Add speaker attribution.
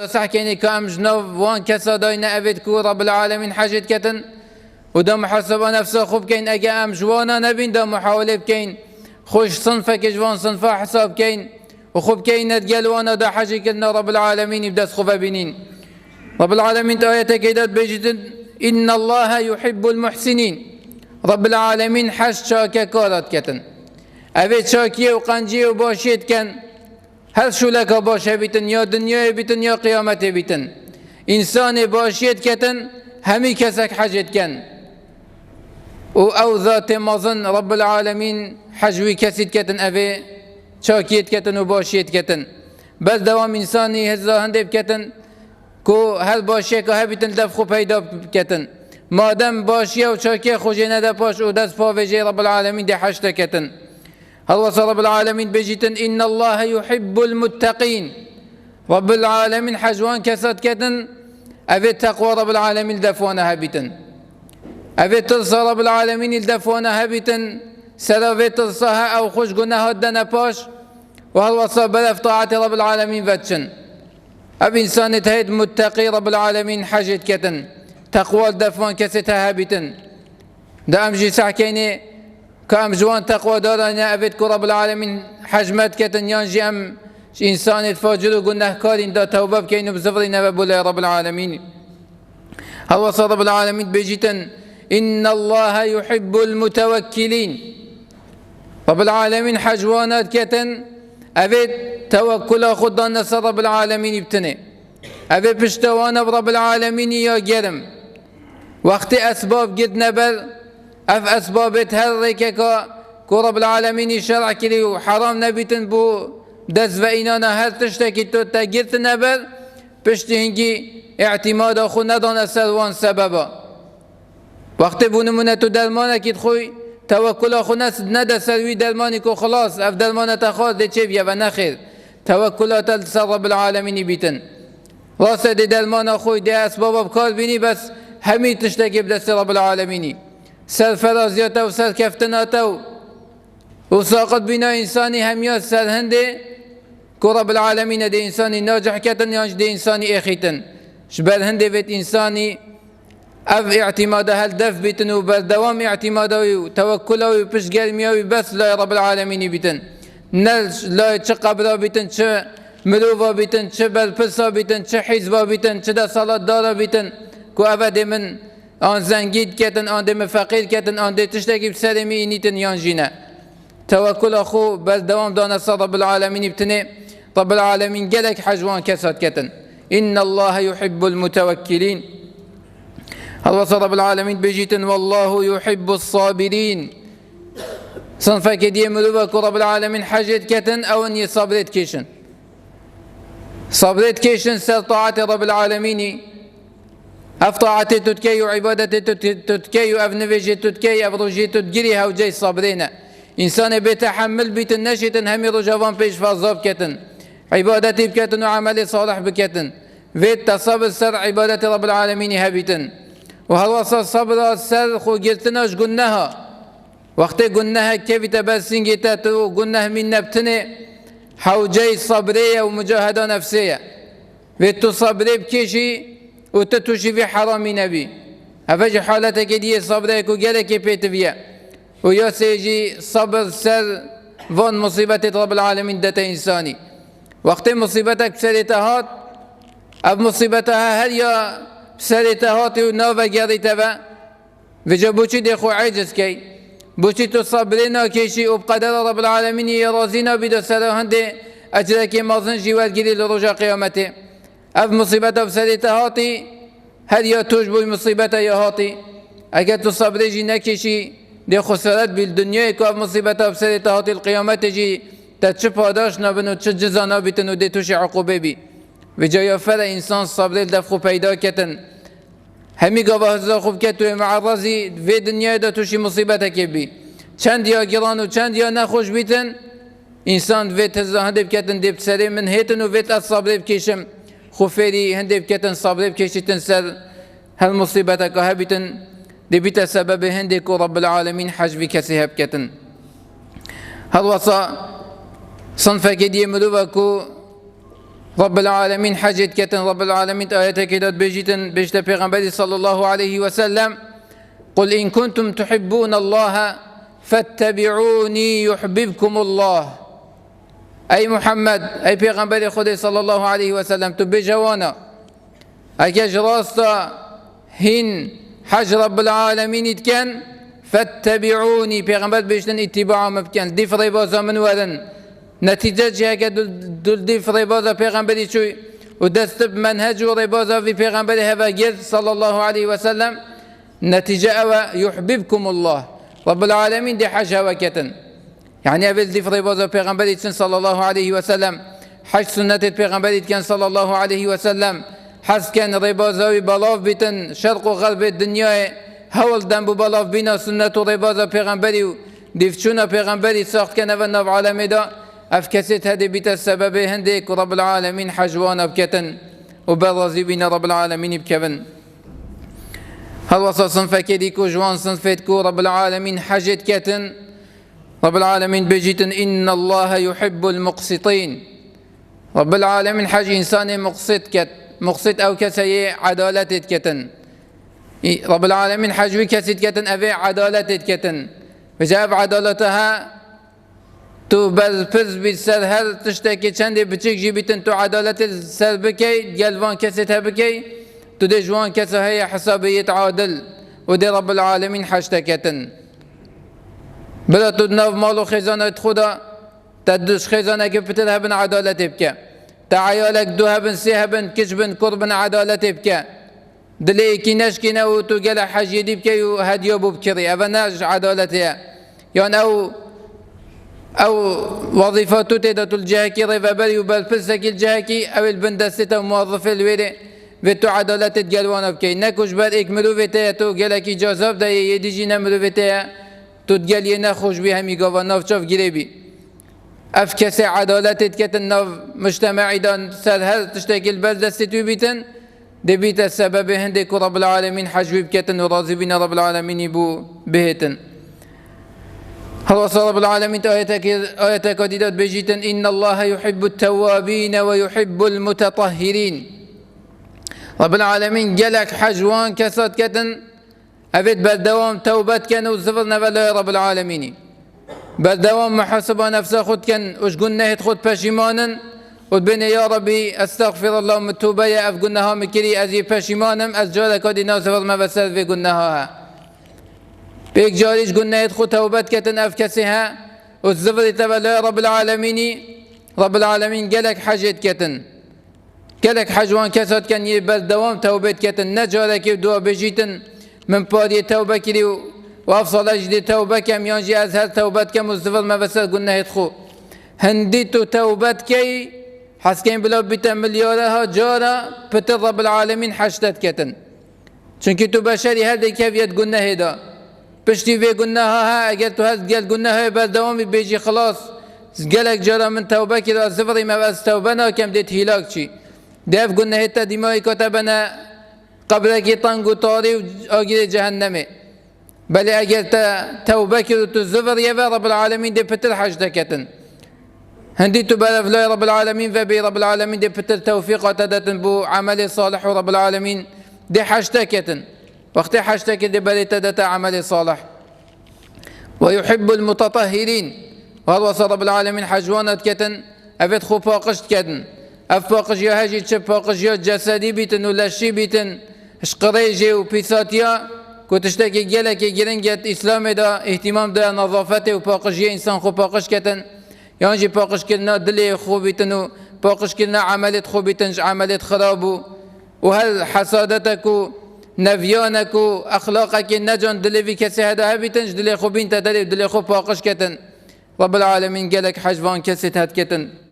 Speaker 1: سحكيني كام جنوب وان كسا داين أبد كو رب العالمين حاجت كتن ودا محاسبة نفسه خوب كين أجا أم جوانا نبين دا محاولة بكين خوش صنفة كجوان صنفة حساب كين وخوب كين نتقال وانا دا حاجة كتنا رب العالمين يبدأ خوفا بنين رب العالمين تآية كيدات بيجتن إن الله يحب المحسنين رب العالمين حش شاكا كارات كتن أبد شاكية وقنجية وباشيت كان هل شو لك باشه بيتن يا دنيا بيتن يا قيامت بيتن إنسان باشيت كتن همي كسك حاجت كان أو ذات مظن رب العالمين حجوي كسيت كتن أبي شاكيت كتن وباشيت كتن بس دوام إنساني هزا هندب كتن كو هل باشيه كو هبيتن دفخو پیدا كتن مادم باشيه وشاكيه خوجينه دا باش و دست پاوجه رب العالمين دي حشت كتن هل وصل رب العالمين بجيتن إن الله يحب المتقين رب العالمين حجوان كسات كتن أبي تقوى رب العالمين الدفوانها بيتن أبي تلصى رب العالمين الدفوانها بيتن سلافي تلصاها أو خوش قناها الدنا باش وهل وصل بلف طاعة رب العالمين فتشن أبي إنسان تهيد متقي رب العالمين حاجت كتن تقوى الدفوان كستها بيتن دا أمجي سحكيني كام جوان تقوى دارنا أبد رب العالمين حجمت كتن يانجي أم إنسان تفاجر وقلنا كارين دا توبة بكين بزفرين ببولا رب العالمين هل وصل رب العالمين بيجيتن إن الله يحب المتوكلين رب العالمين حجوانات كتن أبد توكل خدان نصر رب العالمين ابتني أبد بشتوانا برب العالمين يا جرم وقت أسباب قد نبل أف أسباب تهرك كو رب العالمين شرع كلي وحرام نبيتن بو دز وإنانا هل تشتكي تو تجرت نبل بشتهنجي اعتماد أخو ندان سروان سببا وقت بونمونة درمانا كي تخوي توكل أخو ناس ندى سروي درماني كو خلاص أف درمانا تخاص دي تشيبيا ونخير توكلات رب العالمين بيتن راسة دي درمان أخوي دي أسباب بكار بيني بس همي تشتكي بدست رب العالمين سر فرازياته و سر كفتناته و ساقط بنا إنساني هميات سر هنده كو رب العالمين دي إنساني ناجح كتن يانج دي إنساني إخيتن شبال هنده بيت إنساني أف اعتماده هل دف بيتن و بردوام اعتماده و توكله و بش قلميه بس لا رب العالمين بيتن نل لا چه قبرا بيتن چه مروفا بيتن چه بلپسا بيتن چه حزبا بيتن چه دا صلاة دارا بيتن كو أبدا من آن زنگید کتن آن دم فقیر کتن آن ده تشتکی بسرمی نیتن یانجینه توکل أخو بل دوام دانا رب العالمين ابتني رب العالمين جلك حجوان كسات كتن إن الله يحب المتوكلين هل وصل رب العالمين بجيتن والله يحب الصابرين صنفا كدي مروبك رب العالمين حاجت كتن أو أني صبرت كيشن صبرت كيشن سر طاعة رب العالمين أفطاعت تتكي وعبادة تتكي وأفنفجي تتكي أفرجي تتجريها وجي صبرينا إنسان بيتحمل بيتنشط همي رجوان بيش فضاب كتن عبادتي بكتن وعملي صالح بكتن فيت تصبر سر عبادة رب العالمين هبتن وهل وصل صبر سر خو قلتناش قلناها وقت قلناها كيف تبسين جيتاتو قلناها من نبتني حوجي صبرية ومجاهدة نفسية فيت تصبري بكيشي وتتوشي في حرام نبي هفجي حالتك دي صبرك وقالك بيتفيا ويا سيجي صبر سر فون مصيبة رب العالمين داتا إنساني وقت مصيبتك بسرتهات أب مصيبتها هل يا بسرتهات ونوفا قريتها فجبوشي دي خو عجز كي بوشي تصبرنا كيشي وبقدر رب العالمين يرازينا بدا سرهن دي أجرك مازن جوال قليل لرجع قيامته أف مصيبته بسريته هاتي هل يا توجبو مصيبته يا هاتي أجل تصبري جي نكشي دي خسارات بالدنيا كو أف مصيبته بسريته هاتي القيامة جي تتشف هداش نبنو تشجزانا بتنو دي توشي عقوبة بي وجايا فرا إنسان صبري الدفخو پیدا كتن همي قابا هزا خوب كتوه مع الرزي في دنيا دا توشي مصيبته كبي چند يا جران و چند يا نخوش بيتن إنسان فيت هزا هندب كتن دي بسري من هيتن و فيت الصبري بكيشم خفيري هندب كتن صبري بكيشتن سر هل مصيبتك هبتن دي بيت سبب هندك رب العالمين حجب كسيهب كتن هل وصا صنفك دي مروبكو رب العالمين حجت كتن رب العالمين آياتك داد بيجيتن بيجتا پیغمبر صلى الله عليه وسلم قل إن كنتم تحبون الله فاتبعوني يحببكم الله. أي محمد أي پیغمبر خدا صلى الله عليه وسلم تبي جوانا أكاج راستا هن حج رب العالمين كان فاتبعوني پیغمبر بيشتن اتباع مبكن دي فريبازا من ورن نتيجة جهة دول دي فريبازا پیغمبري شوي ودست بمنهج وريبازا في پیغمبر هذا جد صلى الله عليه وسلم نتيجة يحببكم الله رب العالمين دي حج وكتن يعني أبل دي فريبازا پیغمبري صلى الله عليه وسلم حج سنة پیغمبري كان صلى الله عليه وسلم حس كان ريبازاوي بلاف بيتن شرق وغرب الدنيا هول دم بلاف بينا سنة ريبازا پیغمبري ديفشونا پیغمبري ساخت كان ونف عالم دا افكست هدي بيت السبب هنديك رب العالمين حجوانا بكتن وبرزي بينا رب العالمين بكبن هل وصل صنفك ديكو جوان صنفتكو رب العالمين حجت كتن رب العالمين بجيتن إن الله يحب المقسطين رب العالمين حج إنسان مقسط أو كسي عدالة كتن رب العالمين حجوي كسيت كتن أبي عدالة كتن بجاب عدالتها تو بز بالسر هر تشتكي چند بچك جيبتن تو عدالة السر بكي جلوان كسيتها بكي تو دي جوان كسه هي حسابية عادل ودي رب العالمين حشتكتن بلا تدناف مالو خزانة خدا تدش خزانة كفتلها بن عدالة بكا تعيالك دوها بن سيها بن كشبن قربن عدالة بكا دليكي نشكينا وتو قال حج يدي بكي وهديو بكري أفناج عدالتها يعني أو وظيفته تدت الجهكي ريفابري وبالفلسك الجهكي أو البندسة موظف الويري بتو عدالة تجلوانا بكي نكوش بار اكملو بتايا تو قالك إجازة دا يديجي نمرو بتايا تو تقال ينخوش بها ميقاوا نافشاف قريبي أفكسي عدالة تكتن ناف مجتمعي دان سر هل تشتكي البلدة ستو بيتن دي بيت السبب هندك رب العالمين حجوي بكتن وراضي بنا رب العالمين يبو بهتن هل وصل رب العالمين آياتك وديدات بجيتن إن الله يحب التوابين ويحب المتطهرين رب العالمين جلك حجوان كسات كتن أفيد بالدوام توبت كان وزفر نفلا رب العالمين بالدوام محاسبة نفسه خد كان وش قلنا خد بشيمانا وتبين يا ربي استغفر الله متوبة يا أف قلناها مكري أزي بشيمانم أزجالك ودي نازفر ما بسر في قلناها بيك جاريش قلنا خد توبت كتن أف كسيها وزفر تفلا رب العالمين قالك حجت كتن قالك حجوان كسات كان يبال دوام توبت كتن نجارك ودوا بجيتن من بادي توبة كلي وأفصل أجدي توبة كم ينجي أزهر توبة كم وزفر ما بس قلنا يدخو هنديتو توبة كي حسكين بلا بيتا مليارها جارة بتر رب العالمين حشتت كتن چونكي تو بشري هذا كيف يتقلنا هيدا بشتي في قلناها ها اگر تو هز قل قلناها بس دوامي بيجي خلاص قالك جارة من توبة كده زفري ما بس توبنا كم ديت هلاك شي ديف قلنا هيتا دماغي كتبنا قبلك طنق طاري وآجر جهنم بل أجر توبك وتزفر يا رب العالمين دي فتر حجتكتن هندي تبالف لا رب العالمين فبي رب العالمين دي فتر توفيق تدتن بو عمل صالح ورب العالمين دي حجتكتن وقت حجتك دي بل تدت عمل صالح ويحب المتطهرين وهذا رب العالمين حجوانة كتن أفد خو فاقشت كتن أفاقش يا هاجي تشب فاقش يا جسدي بيتن ولا شي بيتن شقريجي وبيساتيا كنتشتكي جلك جرنجت إسلام دا اهتمام دا نظافته وفاقش إنسان خو فاقش كتن يانجي فاقش كلنا دلي خو بيتن وفاقش كلنا عملت خو بيتن عملت خرابو وهل حسادتك نفيانك أخلاقك نجن دلي في كسي هذا بيتنج دلي خو بنت دلي خو فاقش كتن رب العالمين قالك حجبان كسيت هاد كتن